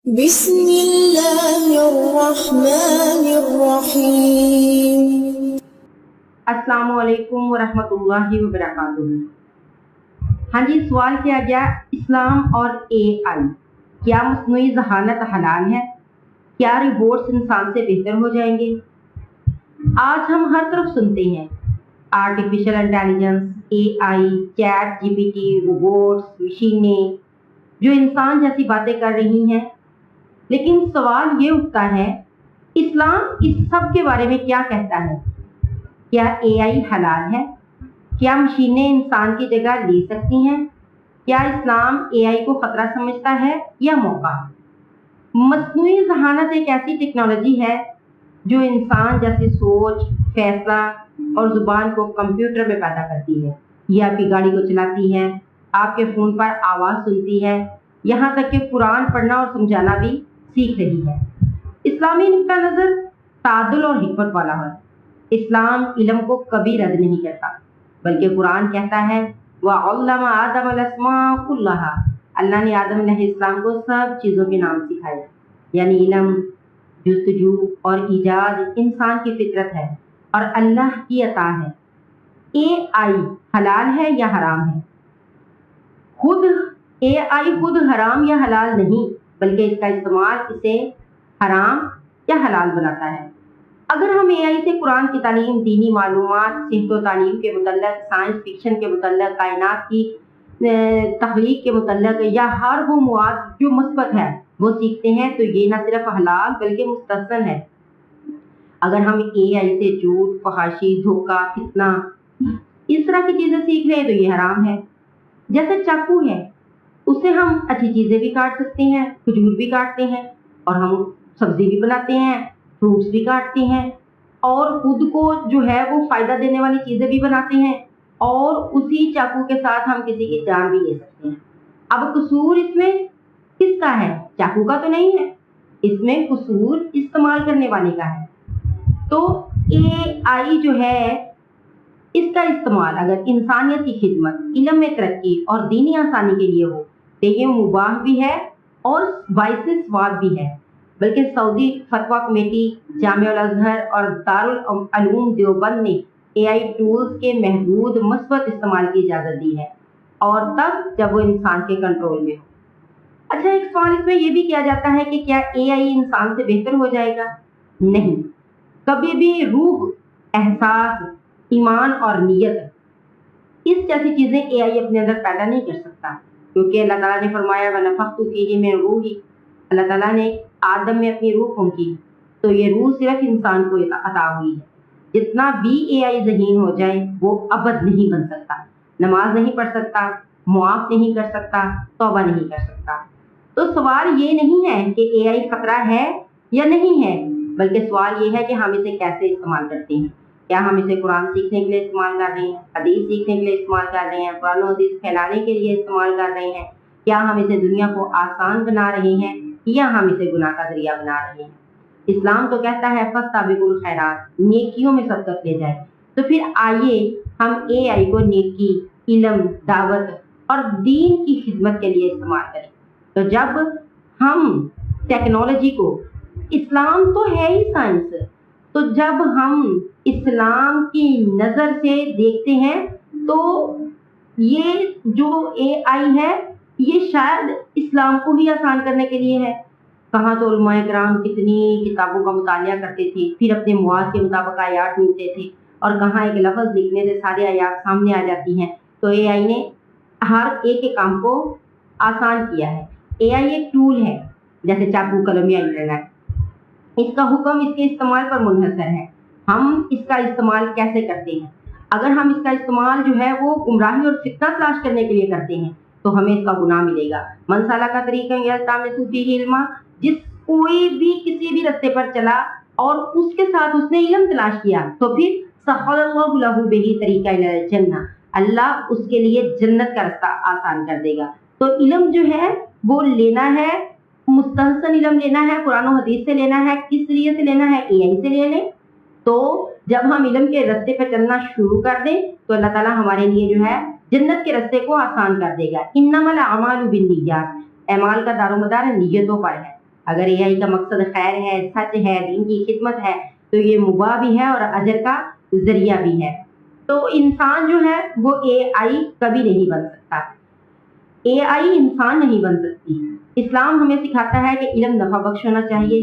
بسم اللہ الرحمن الرحیم۔ السلام علیکم ورحمۃ اللہ وبرکاتہ۔ ہاں جی، سوال کیا گیا اسلام اور اے آئی، کیا مصنوعی ذہانت حلال ہے؟ کیا روبوٹس انسان سے بہتر ہو جائیں گے؟ آج ہم ہر طرف سنتے ہیں artificial intelligence, A I, chat G P T, robots, مشینیں جو انسان جیسی باتیں کر رہی ہیں، لیکن سوال یہ اٹھتا ہے اسلام اس سب کے بارے میں کیا کہتا ہے؟ کیا اے آئی حلال ہے؟ کیا مشینیں انسان کی جگہ لے سکتی ہیں؟ کیا اسلام اے آئی کو خطرہ سمجھتا ہے یا موقع؟ مصنوعی ذہانت ایک ایسی ٹیکنالوجی ہے جو انسان جیسی سوچ، فیصلہ اور زبان کو کمپیوٹر میں پیدا کرتی ہے۔ یہ آپ کی گاڑی کو چلاتی ہے، آپ کے فون پر آواز سنتی ہے، یہاں تک کہ قرآن پڑھنا اور سمجھانا بھی سیکھ رہی ہے۔ اسلامی نقطہ نظر تعادل اور حکمت والا ہے۔ اسلام علم کو کبھی رد نہیں کرتا، بلکہ قرآن کہتا ہے وَعَلَّمَ آدَمَ الْأَسْمَاءَ كُلَّهَا، اللہ نے آدم علیہ السلام کو سب چیزوں کے نام سکھائے۔ یعنی علم، جستجو اور ایجاد انسان کی فطرت ہے اور اللہ کی عطا ہے۔ اے آئی حلال ہے یا حرام ہے؟ اے آئی خود حرام یا حلال نہیں، بلکہ اس کا استعمال اسے حرام یا حلال بناتا ہے۔ اگر ہم اے آئی سے قرآن کی تعلیم، دینی معلومات، صحت و تعلیم کے متعلق، سائنس فکشن کے متعلق، کائنات کی تخلیق کے متعلق یا ہر وہ مواد جو مثبت ہے وہ سیکھتے ہیں تو یہ نہ صرف حلال بلکہ مستحسن ہے۔ اگر ہم اے آئی سے جھوٹ، فحاشی، دھوکہ، فتنہ اس طرح کی چیزیں سیکھ رہے ہیں تو یہ حرام ہے۔ جیسے چاقو ہے، اس سے ہم اچھی چیزیں بھی کاٹ سکتے ہیں، کھجور بھی کاٹتے ہیں، اور ہم سبزی بھی بناتے ہیں، فروٹس بھی کاٹتے ہیں، اور خود کو جو ہے وہ فائدہ دینے والی چیزیں بھی بناتے ہیں، اور اسی چاقو کے ساتھ ہم کسی کی جان بھی لے سکتے ہیں۔ اب قصور اس میں کس کا ہے؟ چاقو کا تو نہیں ہے، اس میں قصور استعمال کرنے والے کا ہے۔ تو اے آئی جو ہے اس کا استعمال اگر انسانیت کی خدمت، علم میں ترقی اور دینی آسانی کے لیے ہو تو یہ مباح بھی ہے اور باعث ثواب بھی ہے۔ بلکہ سعودی فتویٰ کمیٹی، جامعہ الازہر اور دارالعلوم دیوبند نے اے آئی ٹولز کے محدود مثبت استعمال کی اجازت دی ہے، اور تب جب وہ انسان کے کنٹرول میں ہو۔ اچھا، ایک سوال اس میں یہ بھی کیا جاتا ہے کہ کیا اے آئی انسان سے بہتر ہو جائے گا؟ نہیں، کبھی بھی روح، احساس، ایمان اور نیت اس جیسی چیزیں اے آئی اپنے اندر پیدا نہیں کر سکتا، کیونکہ اللہ تعالیٰ نے فرمایا وَنَفَخْتُ فِيهِ مِن رُوحِي، اللہ تعالیٰ نے آدم میں اپنی روح پھونکی، تو یہ روح صرف انسان کو عطا ہوئی ہے۔ جتنا بھی اے آئی ذہین ہو جائے وہ ابد نہیں بن سکتا، نماز نہیں پڑھ سکتا، معاف نہیں کر سکتا، توبہ نہیں کر سکتا۔ تو سوال یہ نہیں ہے کہ اے آئی خطرہ ہے یا نہیں ہے، بلکہ سوال یہ ہے کہ ہم اسے کیسے استعمال کرتے ہیں۔ کیا ہم اسے قرآن سیکھنے کے لیے استعمال کر رہے ہیں، حدیث سیکھنے کے لیے استعمال کر رہے ہیں، قرآن و حدیث پھیلانے کے لیے استعمال کر رہے ہیں؟ کیا ہم اسے دنیا کو آسان بنا رہے ہیں یا ہم اسے گناہ کا ذریعہ بنا رہے ہیں؟ اسلام تو کہتا ہے فاستبقوا الخیرات، نیکیوں میں سبقت لے جائے۔ تو پھر آئیے ہم اے آئی کو نیکی، علم، دعوت اور دین کی خدمت کے لیے استعمال کریں۔ تو جب ہم ٹیکنالوجی کو، اسلام تو ہے ہی سائنس، تو جب ہم اسلام کی نظر سے دیکھتے ہیں تو یہ جو اے آئی ہے یہ شاید اسلام کو ہی آسان کرنے کے لیے ہے۔ کہاں تو علماء کرام کتنی کتابوں کا مطالعہ کرتے تھے، پھر اپنے مواد کے مطابق آیات ڈھونڈتے تھے، اور کہاں ایک لفظ لکھنے سے سارے آیات سامنے آ جاتی ہیں۔ تو اے آئی نے ہر ایک کے کام کو آسان کیا ہے۔ اے آئی ایک ٹول ہے جیسے چاقو، قلم یا انٹرنیٹ، اس کا حکم اس کے استعمال پر منحصر ہے۔ ہم اس کا استعمال کیسے کرتے ہیں؟ اگر ہم اس کا استعمال جو ہے وہ گمراہی اور فتنہ تلاش کرنے کے لیے کرتے ہیں تو ہمیں اس کا گناہ ملے گا۔ من سلک طریقا یلتمس فیہ علما، جس کوئی بھی کسی بھی راستے پر چلا اور اس کے ساتھ اس نے علم تلاش کیا تو پھر سہل اللہ لہ بہ طریقا الی الجنہ، اللہ اس کے لیے جنت کا راستہ آسان کر دے گا۔ تو علم جو ہے وہ لینا ہے، مستحسن علم لینا ہے، قرآن و حدیث سے لینا ہے، کس ذریعے سے لینا ہے؟ اے آئی سے لے لیں۔ تو جب ہم علم کے راستے پہ چلنا شروع کر دیں تو اللہ تعالیٰ ہمارے لیے جو ہے جنت کے راستے کو آسان کر دے گا۔ انما الاعمال بالنیات، اعمال کا دار و مدار نیتوں پر ہے۔ اگر اے آئی کا مقصد خیر ہے، سچ ہے، دین کی خدمت ہے تو یہ مباح بھی ہے اور اجر کا ذریعہ بھی ہے۔ تو انسان جو ہے وہ اے آئی کبھی نہیں بن سکتا، اے آئی انسان نہیں بن سکتی۔ اسلام ہمیں سکھاتا ہے کہ علم نفع بخش ہونا چاہیے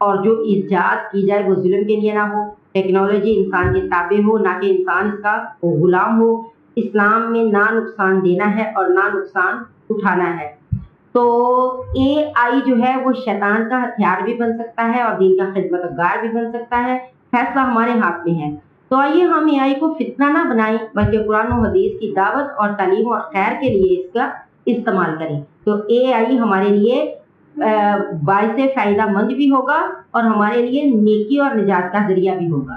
اور جو ایجاد کی جائے وہ ظلم کے لیے نہ ہو، ٹیکنالوجی انسان کے تابع ہو نہ کہ انسان اس کا غلام ہو۔ اسلام میں نہ نقصان دینا ہے اور نہ نقصان اٹھانا ہے۔ تو اے آئی جو ہے وہ شیطان کا ہتھیار بھی بن سکتا ہے اور دین کا خدمت گار بھی بن سکتا ہے، فیصلہ ہمارے ہاتھ میں ہے۔ تو آئیے ہم اے آئی کو فتنہ نہ بنائیں بلکہ قرآن و حدیث کی دعوت اور تعلیم اور خیر کے لیے اس کا استعمال کریں، تو اے آئی ہمارے لیے باعث فائدہ مند بھی ہوگا اور ہمارے لیے نیکی اور نجات کا ذریعہ بھی ہوگا۔